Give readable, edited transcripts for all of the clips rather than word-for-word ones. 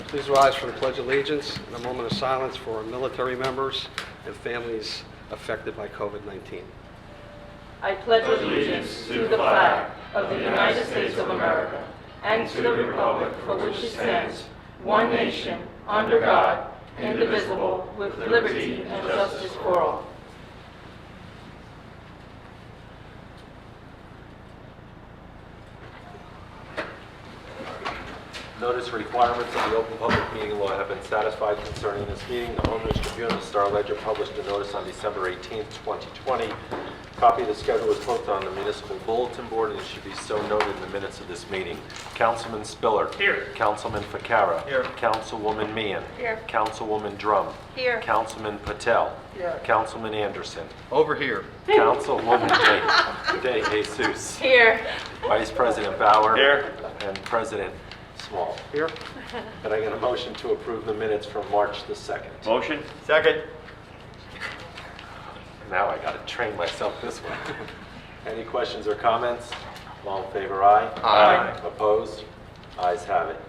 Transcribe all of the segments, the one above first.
Please rise for the Pledge of Allegiance and a moment of silence for our military members and families affected by COVID-19. I pledge allegiance to the flag of the United States of America and to the republic for which it stands, one nation, under God, indivisible, with liberty and justice for all. Notice requirements of the Open Public Meeting Law have been satisfied concerning this meeting. The Home News Tribune and the Star Ledger published a notice on December 18, 2020. Copy of the schedule was posted on the municipal bulletin board and it should be so noted in the minutes of this meeting. Councilman Spiller. Here. Councilman Ficarra. Here. Councilwoman Meehan. Here. Councilwoman Drum. Here. Councilman Patel. Here. Councilman Anderson. Over here. Councilwoman DeJesus. Here. Vice President Bauer. Here. And President Small. Here? Can I get a motion to approve the minutes from March the 2nd? Motion. Second. Now I got to train myself this way. Any questions or comments? All in favor, aye? Aye. Opposed? Ayes have it.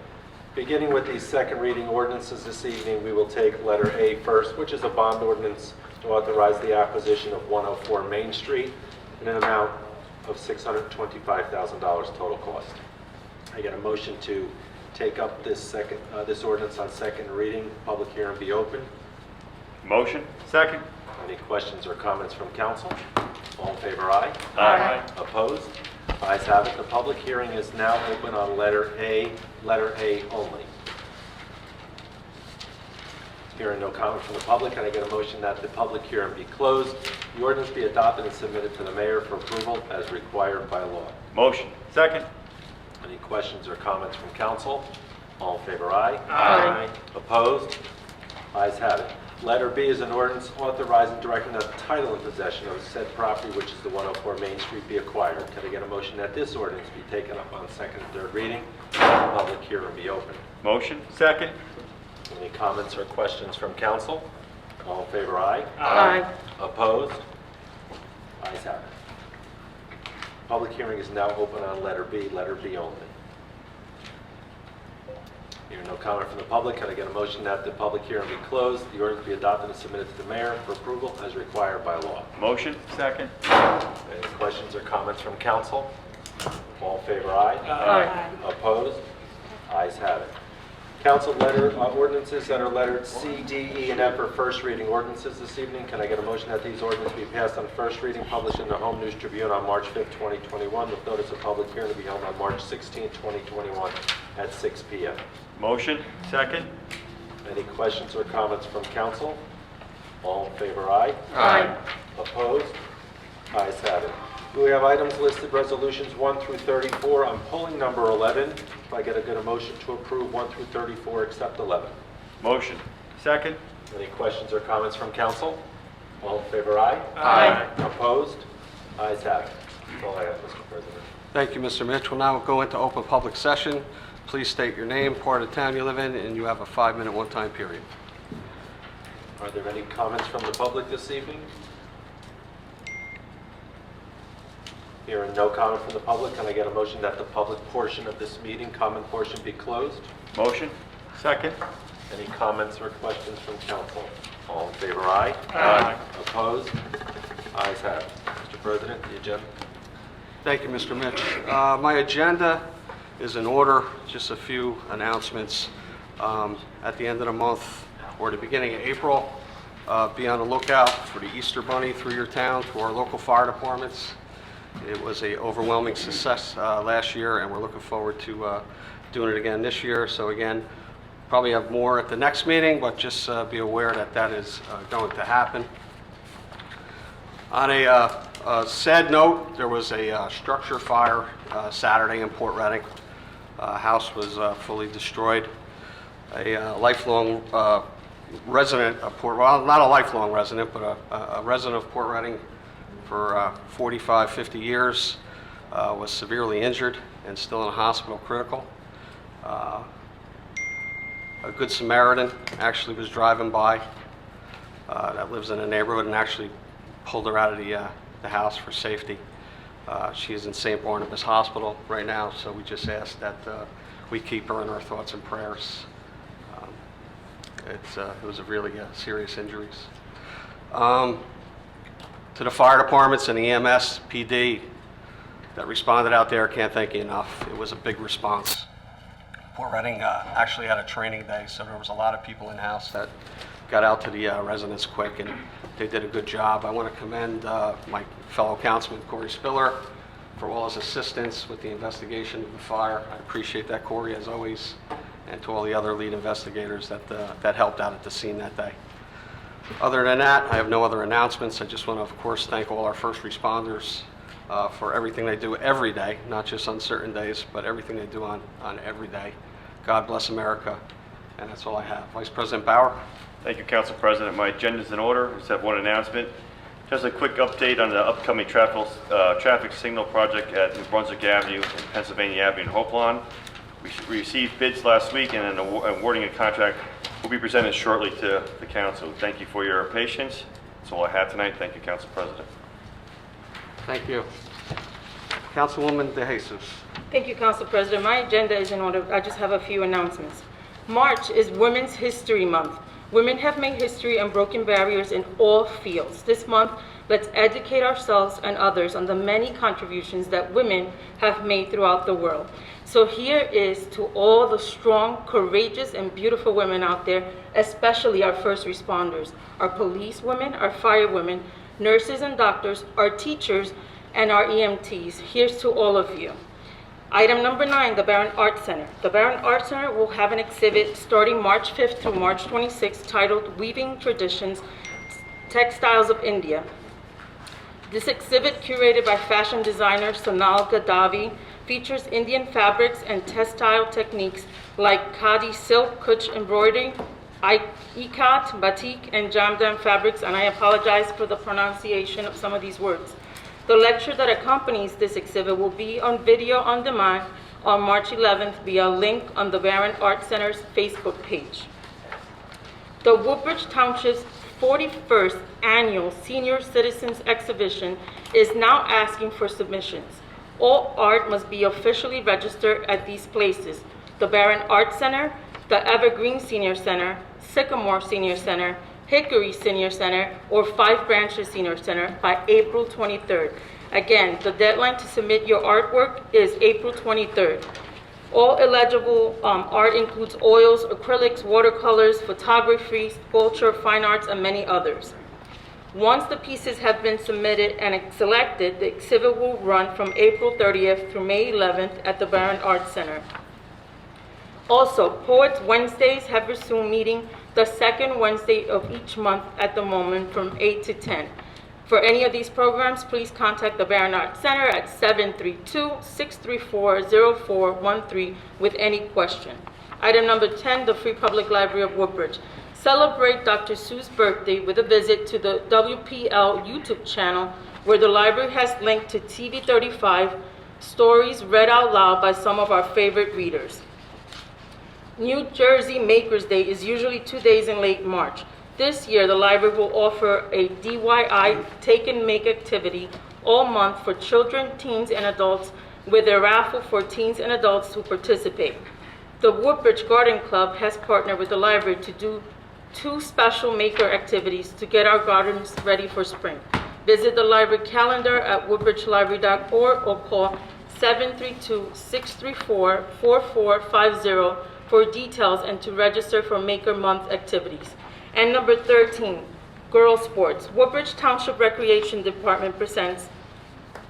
Beginning with these second reading ordinances this evening, we will take letter A first, which is a bond ordinance to authorize the acquisition of 104 Main Street in an amount of $625,000 total cost. I get a motion to take up this ordinance on second reading, public hearing be open. Motion. Second. Any questions or comments from council? All in favor, aye? Aye. Opposed? Ayes have it. The public hearing is now open on letter A only. Hearing no comment from the public, can I get a motion that the public hearing be closed, the ordinance be adopted and submitted to the mayor for approval as required by law? Motion. Second. Any questions or comments from council? All in favor, aye? Aye. Opposed? Ayes have it. Letter B is an ordinance authorizing directing that the title and possession of said property, which is the 104 Main Street, be acquired. Can I get a motion that this ordinance be taken up on second and third reading, and the public hearing be open? Motion. Second. Any comments or questions from council? All in favor, aye? Aye. Opposed? Ayes have it. Public hearing is now open on letter B only. Hearing no comment from the public, can I get a motion that the public hearing be closed, the ordinance be adopted and submitted to the mayor for approval as required by law? Motion. Second. Any questions or comments from council? All in favor, aye? Aye. Opposed? Ayes have it. Council ordinances that are lettered C, D, E, and F for first reading ordinances this evening. Can I get a motion that these ordinances be passed on first reading, published in the Home News Tribune on March 5th, 2021, with notice of public hearing to be held on March 16th, 2021 at 6 p.m.? Motion. Second. Any questions or comments from council? All in favor, aye? Aye. Opposed? Ayes have it. We have items listed, resolutions 1 through 34. I'm pulling number 11. If I get a good motion to approve 1 through 34, except 11. Motion. Second. Any questions or comments from council? All in favor, aye? Aye. Opposed? Ayes have it. That's all I have, Mr. President. Thank you, Mr. Mitch. We'll now go into open public session. Please state your name, part of town you live in, and you have a 5-minute one-time period. Are there any comments from the public this evening? Hearing no comment from the public, can I get a motion that the public portion of this meeting, comment portion, be closed? Motion. Second. Any comments or questions from council? All in favor, aye? Aye. Opposed? Ayes have it. Mr. President, the agenda. Thank you, Mr. Mitch. My agenda is in order, just a few announcements. At the end of the month or the beginning of April, be on the lookout for the Easter Bunny through your town, through our local fire departments. It was an overwhelming success last year, and we're looking forward to doing it again this year. So again, probably have more at the next meeting, but just be aware that that is going to happen. On a sad note, there was a structure fire Saturday in Port Reading. House was fully destroyed. A lifelong resident of Port, well, not a lifelong resident, but a resident of Port Reading for 45, 50 years, was severely injured and still in a hospital critical. A Good Samaritan actually was driving by that lives in the neighborhood and actually pulled her out of the house for safety. She's in St. Barnabas Hospital right now, so we just ask that we keep her in our thoughts and prayers. It was a really serious injuries. To the fire departments and the EMS, PD that responded out there, can't thank you enough. It was a big response. Port Reading actually had a training day, so there was a lot of people in-house that got out to the residents quick, and they did a good job. I want to commend my fellow councilman, CORY SPILLAR, for all his assistance with the investigation of the fire. I appreciate that, CORY, as always, and to all the other lead investigators that helped out at the scene that day. Other than that, I have no other announcements. I just want to, of course, thank all our first responders for everything they do every day, not just on certain days, but everything they do on every day. God bless America, and that's all I have. Vice President Bauer. Thank you, Council President. My agenda is in order. I just have one announcement. Just a quick update on the upcoming traffic signal project at New Brunswick Avenue and Pennsylvania Avenue in Hope Lawn. We received bids last week, and an awarding a contract will be presented shortly to the council. Thank you for your patience. That's all I have tonight. Thank you, Council President. Thank you. Councilwoman DeJesus. Thank you, Council President. My agenda is in order. I just have a few announcements. March is Women's History Month. Women have made history and broken barriers in all fields. This month, let's educate ourselves and others on the many contributions that women have made throughout the world. So here is to all the strong, courageous, and beautiful women out there, especially our first responders, our police women, our fire women, nurses and doctors, our teachers, and our EMTs. Here's to all of you. Item number 9, the Barron Art Center. The Barron Art Center will have an exhibit starting March 5th through March 26th titled Weaving Traditions, Textiles of India. This exhibit, curated by fashion designer Sonal Gadavi, features Indian fabrics and textile techniques like khadi silk, Kutch embroidery, ikat, batik, and jamdam fabrics, and I apologize for the pronunciation of some of these words. The lecture that accompanies this exhibit will be on video on demand on March 11th via link on the Barron Art Center's Facebook page. The Woodbridge Township's 41st Annual Senior Citizens Exhibition is now asking for submissions. All art must be officially registered at these places: the Barron Art Center, the Evergreen Senior Center, Sycamore Senior Center, Hickory Senior Center, or Five Branches Senior Center by April 23rd. Again, the deadline to submit your artwork is April 23rd. All eligible art includes oils, acrylics, watercolors, photography, sculpture, fine arts, and many others. Once the pieces have been submitted and selected, the exhibit will run from April 30th through May 11th at the Barron Art Center. Also, Poets Wednesdays have resumed meeting the second Wednesday of each month at the moment from 8 to 10. For any of these programs, please contact the Barron Art Center at 732-634-0413 with any question. Item number 10, the Free Public Library of Woodbridge. Celebrate Dr. Seuss' birthday with a visit to the WPL YouTube channel, where the library has linked to TV 35 stories read out loud by some of our favorite readers. New Jersey Makers Day is usually 2 days in late March. This year, the library will offer a DIY Take and Make activity all month for children, teens, and adults, with a raffle for teens and adults who participate. The Woodbridge Garden Club has partnered with the library to do 2 special maker activities to get our gardens ready for spring. Visit the library calendar at woodbridgelibrary.org or call 732-634-4450 for details and to register for Maker Month activities. And number 13, girls sports. Woodbridge Township Recreation Department presents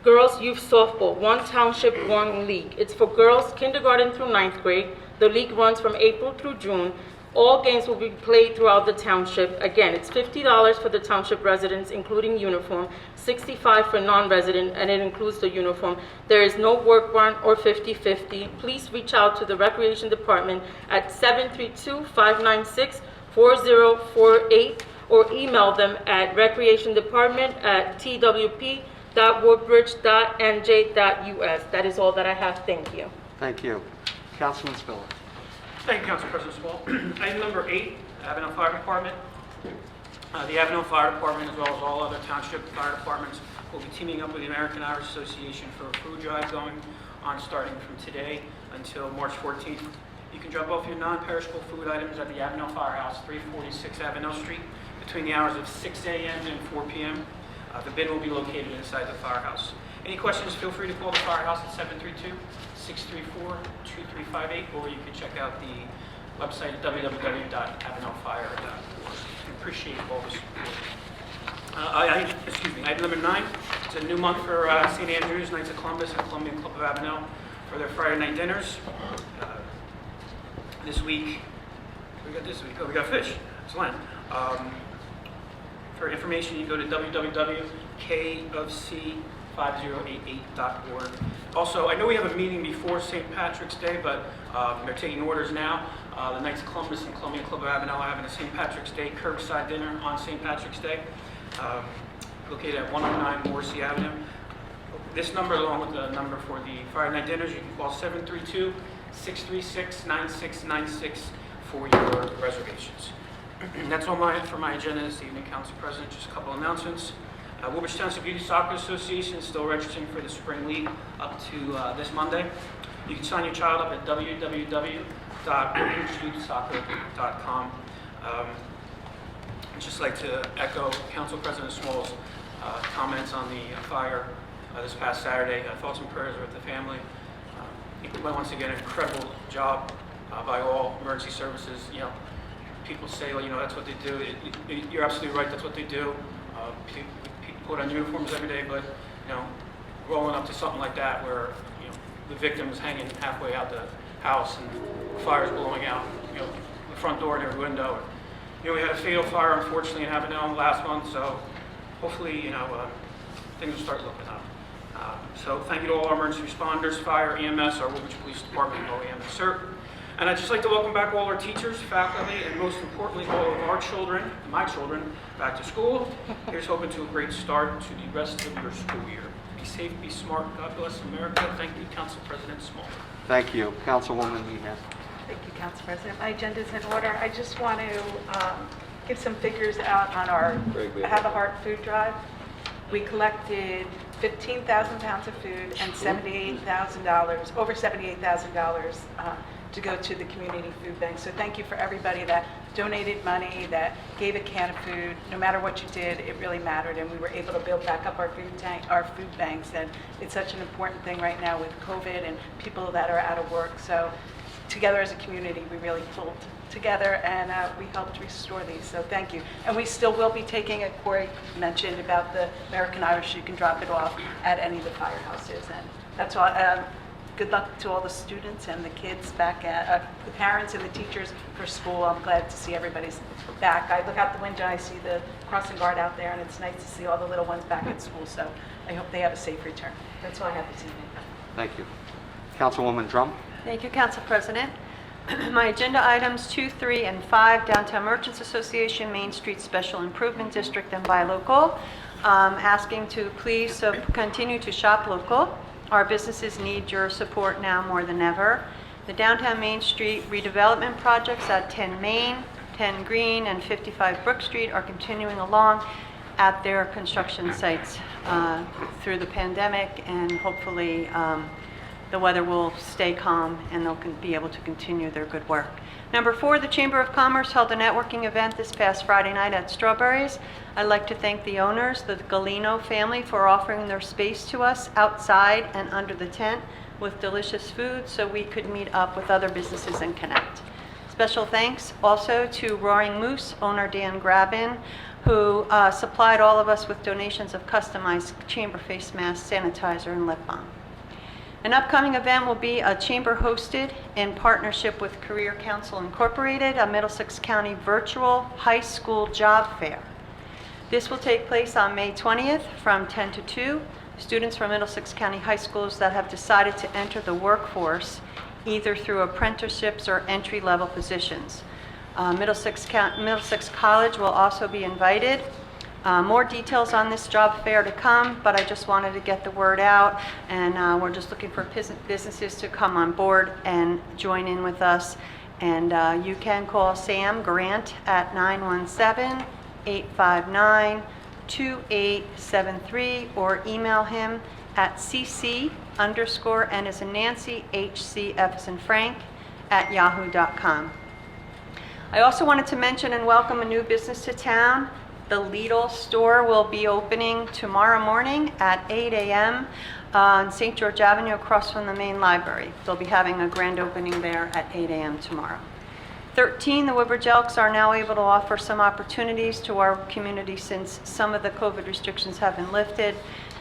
Girls Youth Softball, One Township, One League. It's for girls kindergarten through 9th grade. The league runs from April through June. All games will be played throughout the township. Again, it's $50 for the township residents, including uniform, $65 for non-resident, and it includes the uniform. There is no work run or 50-50. Please reach out to the Recreation Department at 732-596-4048 or email them at recreationdepartment@twp.woodbridge.nj.us. That is all that I have. Thank you. Thank you. Councilman Spiller. Thank you, Council President Small. Item number 8, Avenel Fire Department. The Avenel Fire Department, as well as all other township fire departments, will be teaming up with the American Irish Association for a food drive going on starting from today until March 14th You can drop off your non-perishable food items at the Avenel Firehouse, 346 Avenel Street, between the hours of 6 a.m. and 4 p.m. The bin will be located inside the firehouse. Any questions, feel free to call the firehouse at 732-634-2358, or you can check out the website at www.avenelfire.org. We appreciate all the support. Item number 9, it's a new month for St. Andrews, Knights of Columbus, and Columbian Club of Avenel for their Friday night dinners. This week, we got fish. It's lamb. For information, you go to www.kofc5088.org. Also, I know we have a meeting before St. Patrick's Day, but they're taking orders now. The Knights of Columbus and Columbian Club of Avenel are having a St. Patrick's Day curbside dinner on St. Patrick's Day, located at 109 Morrissey Avenue. This number, along with the number for the Friday night dinners, you can call 732-636-9696 for your reservations. That's all for my agenda this evening, Council President. Just a couple announcements. Woodbridge Township Youth Soccer Association is still registering for the Spring League up to this Monday. You can sign your child up at www.woodbridgeyouthsoccer.com. I'd just like to echo Council President Small's comments on the fire this past Saturday. Thoughts and prayers are with the family. Once again, an incredible job by all emergency services. You know, people say, well, you know, that's what they do. You're absolutely right. That's what they do. People put on uniforms every day, but you know, rolling up to something like that, where you know the victim is hanging halfway out the house and the fire's blowing out, you know, the front door and every window. You know, we had a fatal fire, unfortunately, in Avenel last month. So hopefully, you know, things will start looking up. So thank you to all our emergency responders, fire, EMS, our Woodbridge Police Department, and OEM and CERT. And I'd just like to welcome back all our teachers, faculty, and most importantly, all of our children, my children, back to school. Here's hoping to a great start to the rest of your school year. Be safe, be smart. God bless America. Thank you, Council President Small. Thank you. Councilwoman Meehan. Thank you, Council President. My agenda is in order. I just want to give some figures out on our Have a Heart food drive. We collected 15,000 pounds of food and $78,000, over $78,000 to go to the community food bank. So thank you for everybody that donated money, that gave a can of food. No matter what you did, it really mattered, and we were able to build back up our food banks. And it's such an important thing right now with COVID and people that are out of work. So together as a community, we really pulled together, and we helped restore these, so thank you. And we still will be taking it. Corey mentioned about the American Irish. You can drop it off at any of the firehouses, and that's all. Good luck to all the students and the kids back, the parents and the teachers for school. I'm glad to see everybody's back. I look out the window, I see the crossing guard out there, and it's nice to see all the little ones back at school, so I hope they have a safe return. That's all I have this evening. Thank you. Councilwoman Drum. Thank you, Council President. My agenda items 2, 3, and 5, Downtown Merchants Association, Main Street Special Improvement District, and Buy Local. Asking to please continue to shop local. Our businesses need your support now more than ever. The Downtown Main Street redevelopment projects at 10 Main, 10 Green, and 55 Brook Street are continuing along at their construction sites through the pandemic, and hopefully the weather will stay calm and they'll be able to continue their good work. Number 4, the Chamber of Commerce held a networking event this past Friday night at Strawberries. I'd like to thank the owners, the Galino family, for offering their space to us outside and under the tent with delicious food so we could meet up with other businesses and connect. Special thanks also to Roaring Moose owner Dan Grabin, who supplied all of us with donations of customized chamber face masks, sanitizer, and lip balm. An upcoming event will be a chamber-hosted in partnership with Career Council Incorporated, a Middlesex County virtual high school job fair. This will take place on May 20th from 10 to 2. Students from Middlesex County high schools that have decided to enter the workforce either through apprenticeships or entry-level positions. Middlesex College will also be invited. More details on this job fair to come, but I just wanted to get the word out, and we're just looking for businesses to come on board and join in with us. And you can call Sam Grant at 917-859-2873 or email him at cc_N as in Nancy, HCF as in Frank, @yahoo.com. I also wanted to mention and welcome a new business to town. The Lidl store will be opening tomorrow morning at 8 a.m. on St. George Avenue across from the main library. They'll be having a grand opening there at 8 a.m. tomorrow. 13, the Woodbridge Elks are now able to offer some opportunities to our community since some of the COVID restrictions have been lifted,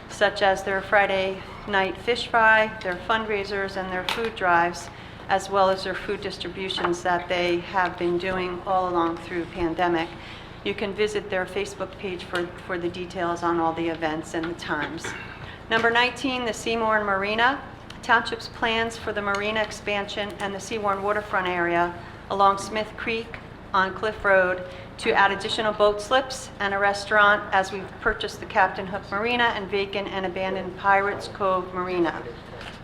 such as their Friday night fish fry, their fundraisers, and their food drives, as well as their food distributions that they have been doing all along through pandemic. You can visit their Facebook page for the details on all the events and the times. Number 19, the Seabourn Marina. Township's plans for the marina expansion and the Seabourn waterfront area along Smith Creek on Cliff Road to add additional boat slips and a restaurant, as we've purchased the Captain Hook Marina and vacant and abandoned Pirates Cove Marina.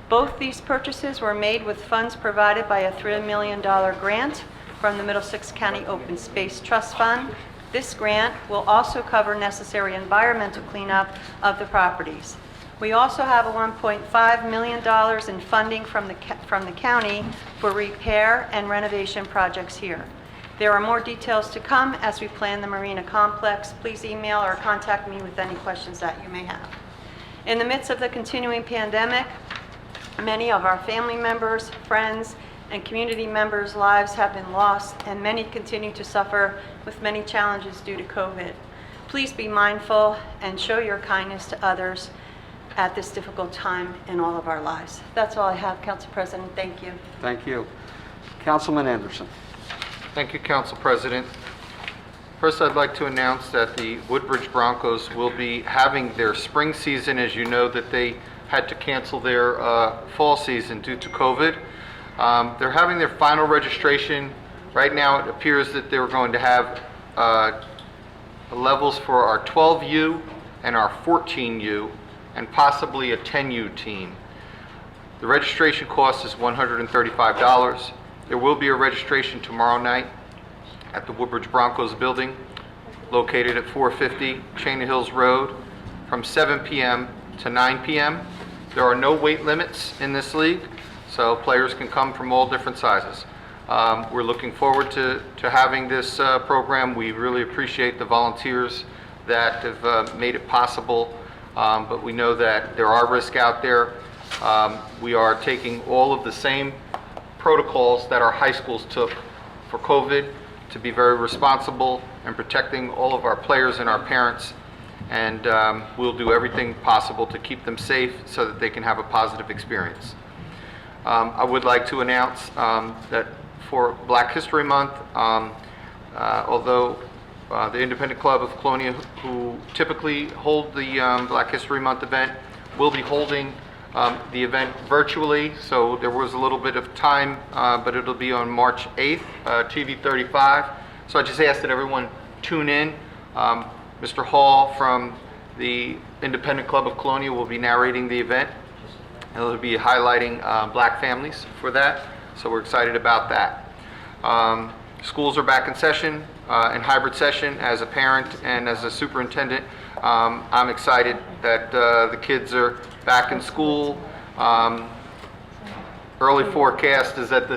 Both these purchases were made with funds provided by a $3 million grant from the Middlesex County Open Space Trust Fund. This grant will also cover necessary environmental cleanup of the properties. We also have a $1.5 million in funding from the county for repair and renovation projects here. There are more details to come as we plan the marina complex. Please email or contact me with any questions that you may have. In the midst of the continuing pandemic, many of our family members, friends, and community members' lives have been lost, and many continue to suffer with many challenges due to COVID. Please be mindful and show your kindness to others at this difficult time in all of our lives. That's all I have, Council President. Thank you. Thank you. Councilman Anderson. Thank you, Council President. First, I'd like to announce that the Woodbridge Broncos will be having their spring season. As you know, that they had to cancel their fall season due to COVID. They're having their final registration. Right now, it appears that they're going to have levels for our 12U and our 14U, and possibly a 10U team. The registration cost is $135. There will be a registration tomorrow night at the Woodbridge Broncos building, located at 450 Chain Hills Road, from 7 p.m. to 9 p.m. There are no weight limits in this league, so players can come from all different sizes. We're looking forward to having this program. We really appreciate the volunteers that have made it possible, but we know that there are risks out there. We are taking all of the same protocols that our high schools took for COVID to be very responsible and protecting all of our players and our parents, and we'll do everything possible to keep them safe so that they can have a positive experience. I would like to announce that for Black History Month, although the Independent Club of Colonia, who typically hold the Black History Month event, will be holding the event virtually, so there was a little bit of time, but it'll be on March 8th, TV 35. So I just ask that everyone tune in. Mr. Hall from the Independent Club of Colonia will be narrating the event. He'll be highlighting black families for that, so we're excited about that. Schools are back in session, in hybrid session. As a parent and as a superintendent, I'm excited that the kids are back in school. Early forecast is that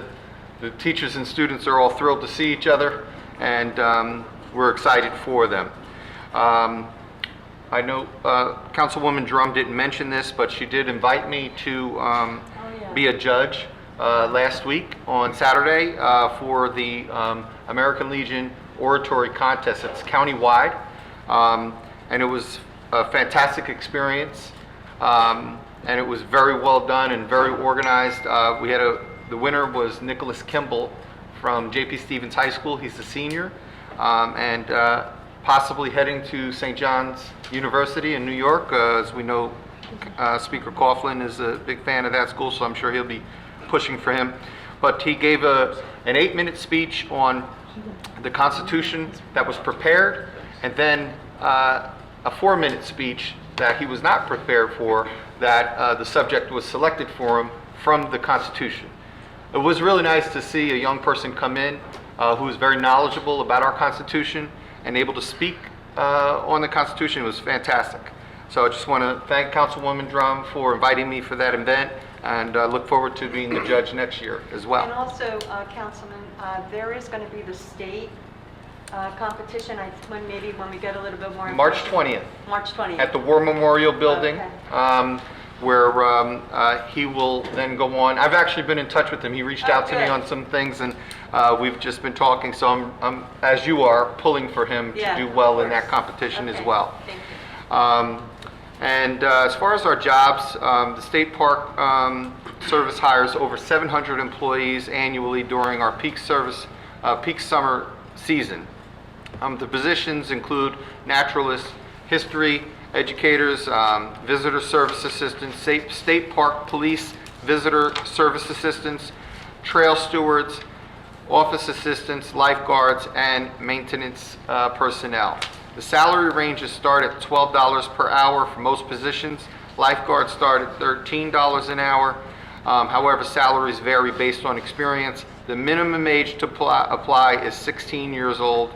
the teachers and students are all thrilled to see each other, and we're excited for them. I know Councilwoman DRUMM didn't mention this, but she did invite me to be a judge last week on Saturday for the American Legion Oratory Contest. It's countywide, and it was a fantastic experience, and it was very well done and very organized. The winner was Nicholas Kimball from J.P. Stevens High School. He's a senior, and possibly heading to St. John's University in New York. As we know, Speaker Coughlin is a big fan of that school, so I'm sure he'll be pushing for him. But he gave an 8-minute speech on the Constitution that was prepared, and then a 4-minute speech that he was not prepared for, that the subject was selected for him from the Constitution. It was really nice to see a young person come in who was very knowledgeable about our Constitution and able to speak on the Constitution. It was fantastic. So I just want to thank Councilwoman Drum for inviting me for that event, and look forward to being the judge next year as And well. also, Councilman, there is going to be the state competition, maybe when we get a little bit more. March information. 20th. March 20th. At the War Memorial Building, Okay. where he will then go on. I've actually been in touch with him. He reached out to me good. on some things, and we've just been talking. So I'm, as you are, pulling for him to Yeah, do well of in that course. competition as Okay, well. Thank you. And as far as our jobs, the State Park Service hires over 700 employees annually during our peak summer season. The positions include naturalists, history educators, visitor service assistants, state park police visitor service assistants, trail stewards, office assistants, lifeguards, and maintenance personnel. The salary ranges start at $12 per hour for most positions. Lifeguards start at $13 an hour. However, salaries vary based on experience. The minimum age to apply is 16 years old.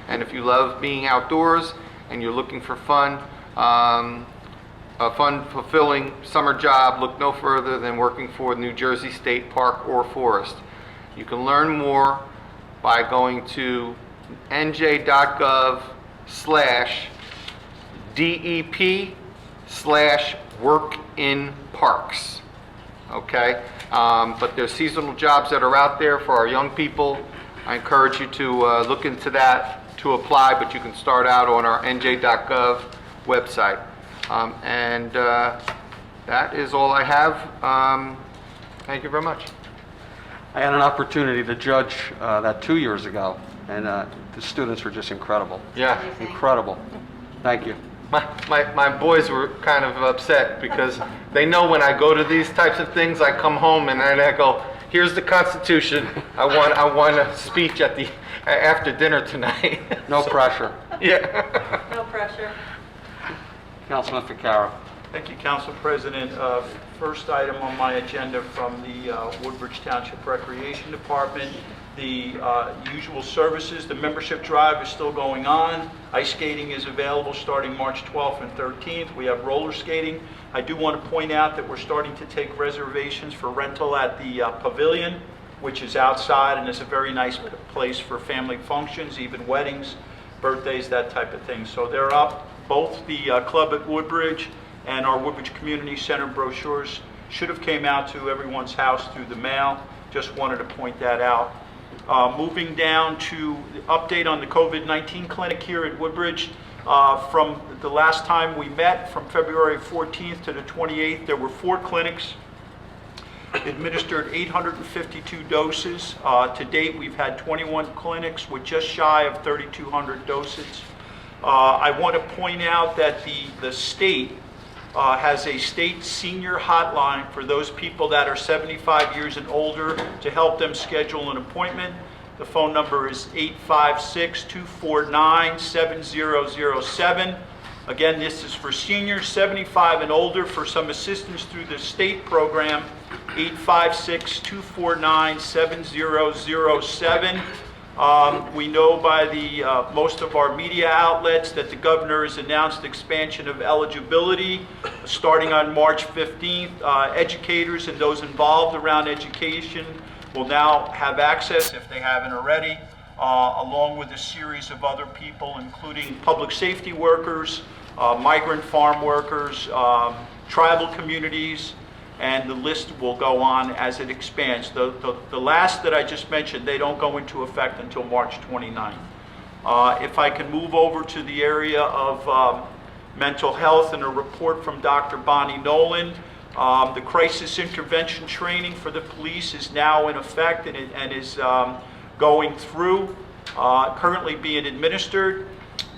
And if you love being outdoors and you're looking for fun, a fun, fulfilling summer job, look no further than working for New Jersey State Park or Forest. You can learn more by going to nj.gov/DEP/work-in-parks. Okay? But there's seasonal jobs that are out there for our young people. I encourage you to look into that to apply, but you can start out on our nj.gov website. That is all I have. Thank you very much. I had an opportunity to judge that 2 years ago, and the students were just incredible. Yeah. Incredible. Thank you. My boys were kind of upset because they know when I go to these types of things, I come home and then I go, here's the Constitution. I want a speech after dinner tonight. No pressure. Yeah. No pressure. Councilman Ficarra. Thank you, Council President. First item on my agenda from the Woodbridge Township Recreation Department, the usual services. The membership drive is still going on. Ice skating is available starting March 12th and 13th. We have roller skating. I do want to point out that we're starting to take reservations for rental at the pavilion, which is outside and is a very nice place for family functions, even weddings, birthdays, that type of thing. So they're up. Both the club at Woodbridge and our Woodbridge Community Center brochures should have came out to everyone's house through the mail. Just wanted to point that out. Moving down to the update on the COVID-19 clinic here at Woodbridge. From the last time we met, from February 14th to the 28th, there were 4 clinics. Administered 852 doses. To date, we've had 21 clinics with just shy of 3,200 doses. I want to point out that the state has a state senior hotline for those people that are 75 years and older to help them schedule an appointment. The phone number is 856-249-7007. Again, this is for seniors 75 and older. For some assistance through the state program, 856-249-7007. We know by the most of our media outlets that the governor has announced expansion of eligibility starting on March 15th. Educators and those involved around education will now have access, if they haven't already, along with a series of other people, including public safety workers, migrant farm workers, tribal communities, and the list will go on as it expands. The last that I just mentioned, they don't go into effect until March 29th. If I can move over to the area of mental health and a report from Dr. Bonnie Nolan. The crisis intervention training for the police is now in effect and is going through, currently being administered.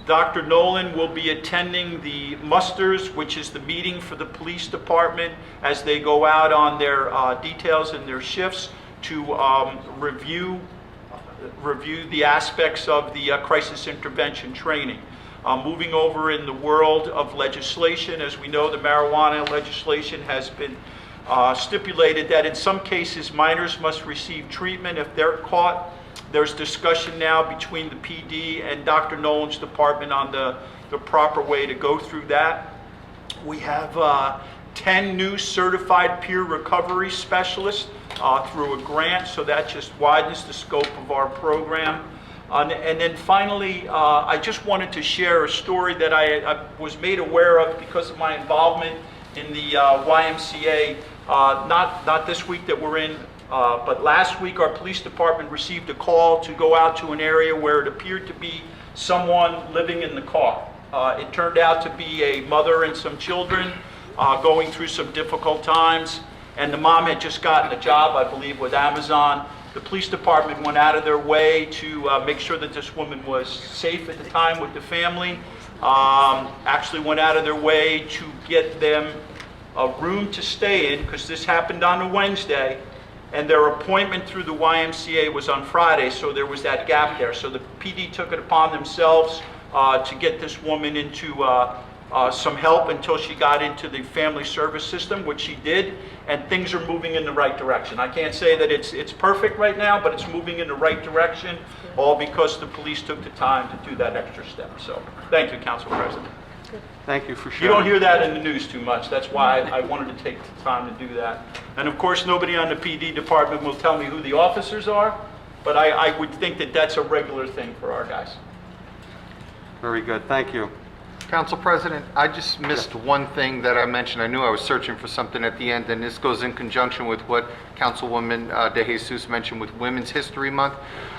Dr. Nolan will be attending the musters, which is the meeting for the police department as they go out on their details and their shifts to review the aspects of the crisis intervention training. Moving over in the world of legislation, as we know, the marijuana legislation has been stipulated that in some cases minors must receive treatment if they're caught. There's discussion now between the PD and Dr. Nolan's department on the proper way to go through that. We have 10 new certified peer recovery specialists through a grant, so that just widens the scope of our program. And then finally, I just wanted to share a story that I was made aware of because of my involvement in the YMCA, not this week that we're in, but last week our police department received a call to go out to an area where it appeared to be someone living in the car. It turned out to be a mother and some children going through some difficult times, and the mom had just gotten a job, I believe, with Amazon. The police department went out of their way to make sure that this woman was safe at the time with the family. Actually went out of their way to get them a room to stay in, because this happened on a Wednesday, and their appointment through the YMCA was on Friday, so there was that gap there. So the PD took it upon themselves to get this woman into some help until she got into the family service system, which she did, and things are moving in the right direction. I can't say that it's perfect right now, but it's moving in the right direction, all because the police took the time to do that extra step. So, thank you, Council President. Thank you for You sharing. don't hear that in the news too much. That's why I wanted to take the time to do that. And of course, nobody on the PD department will tell me who the officers are, but I would think that that's a regular thing for our guys. Very good, thank you. Council President, I just missed one thing that I mentioned. I knew I was searching for something at the end, and this goes in conjunction with what Councilwoman DeJesus mentioned with Women's History Month.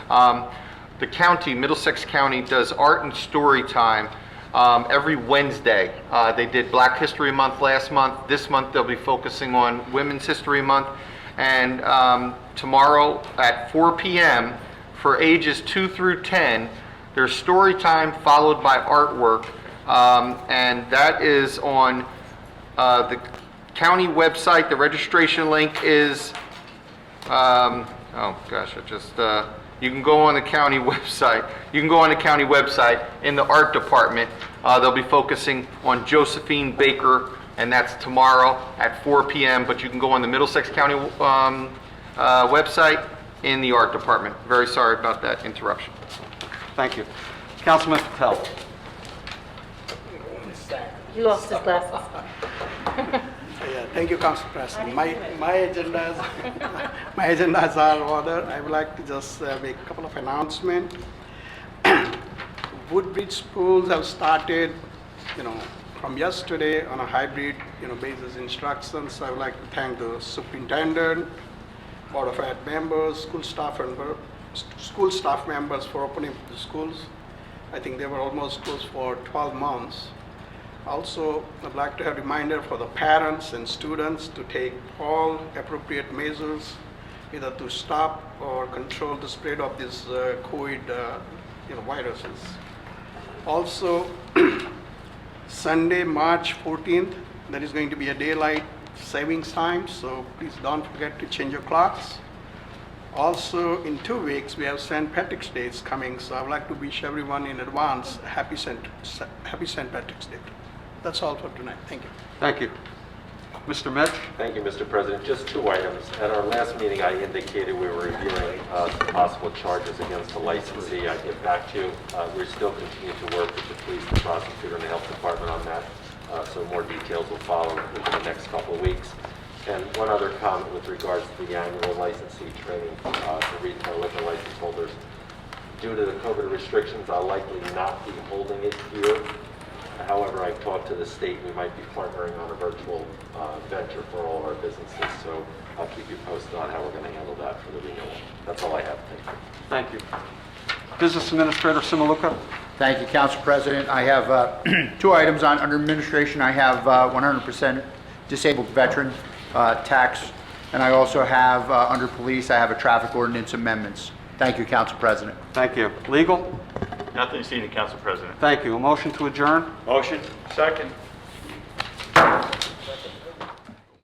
The county, Middlesex County, does art and story time every Wednesday. They did Black History Month last month. This month they'll be focusing on Women's History Month. And tomorrow at 4 p.m. for ages 2 through 10, there's story time followed by artwork. And that is on the county website. The registration link is, you can go on the county website. You can go on the county website in the art department. They'll be focusing on Josephine Baker, and that's tomorrow at 4 p.m. But you can go on the Middlesex County website in the art department. Very sorry about that interruption. Thank you. Councilman Patel. He lost his glasses. Yeah, thank you, Council President. My agendas my agendas are ordered. I would like to just make a couple of announcements. Woodbridge schools have started, from yesterday on a hybrid, basis instructions. I would like to thank the superintendent, board of ed members, school staff members for opening the schools. I think they were almost closed for 12 months. Also, I'd like to have a reminder for the parents and students to take all appropriate measures either to stop or control the spread of these COVID viruses. Also, Sunday, March 14th, there is going to be a daylight savings time, so please don't forget to change your clocks. Also, in 2 weeks, we have St. Patrick's Day is coming, so I would like to wish everyone in advance a happy St. Patrick's Day. That's all for tonight. Thank you. Thank you. Mr. Mitch? Thank you, Mr. President. Just 2 items. At our last meeting, I indicated we were reviewing possible charges against the licensee. I get back to you. We still continue to work with the police, the prosecutor, and the health department on that. So more details will follow within the next couple of weeks. And one other comment with regards to the annual licensee training for retail liquor license holders. Due to the COVID restrictions, I'll likely not be holding it here. However, I've talked to the state. We might be partnering on a virtual venture for all our businesses. So I'll keep you posted on how we're going to handle that for the renewal. That's all I have. Thank you. Thank you. Business Administrator Simaluka? Thank you, Council President. I have 2 items under administration. I have 100% disabled veteran tax, and I also have under police, I have a traffic ordinance amendments. Thank you, Council President. Thank you. Legal? Nothing seen, Council President. Thank you. A motion to adjourn? Motion? Second.